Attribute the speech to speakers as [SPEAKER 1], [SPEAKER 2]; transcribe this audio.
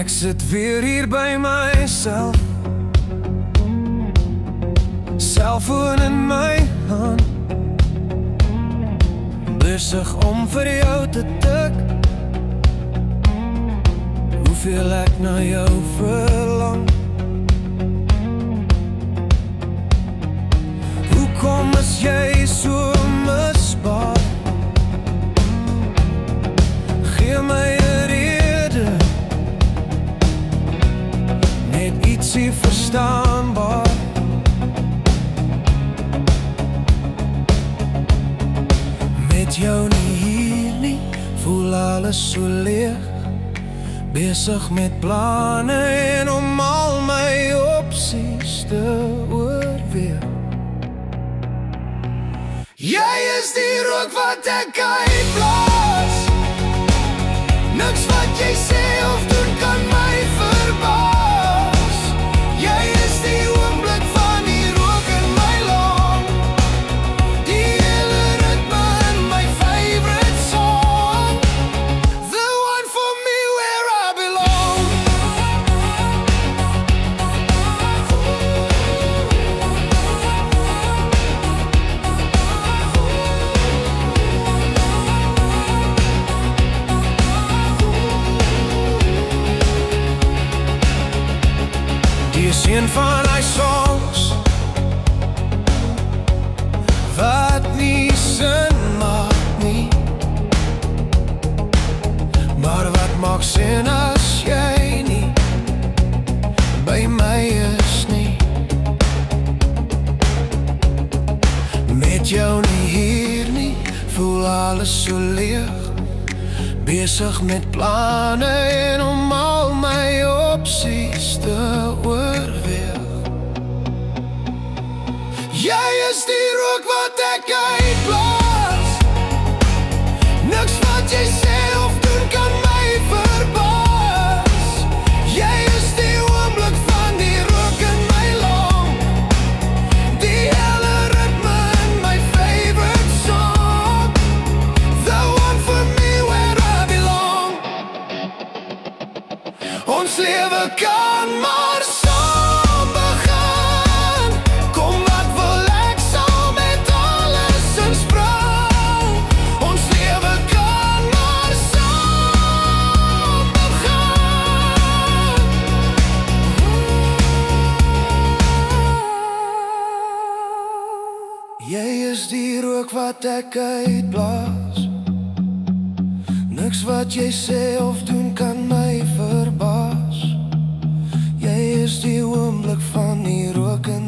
[SPEAKER 1] Ek sit weer hier by myself, selfoon in my hand, besig om vir jou te tik, hoeveel ek na jou verlang. Hoekom is jy so misbaar? Gee my 'n rede, net ietsie verstaanbaar. Met jou nie hier nie, voel alles so leeg, besig met planne en om al my opsies te oorweeg. Jy is die rook wat ek uitblaas, niks wat jy sê of doen kan my verbaas. Jy is die oomblik van die rook in my long, die hele ritme in my favorite song, the one for me where I belong. Die is een van die songs wat nie sin maak nie, maar wat maak sin as jy nie by my is nie. Met jou nie hier nie, voel alles so leeg, besig met planne en om al my opsies te oorweeg. Jy is die rook wat ek uitblaas, niks wat jy sê of doen kan my verbaas. Jy is die oomblik van die rook in my long, die hele ritme in my favorite song, the one for me where I belong. Ons lewe kan maar saam begin, kom wat wil ek sal met alles insprong. Ons lewe kan maar saam begin. Jy is die rook wat ek uitblaas, niks wat jy sê of doen kan my verbaas. Jy is die oomblik van die rook in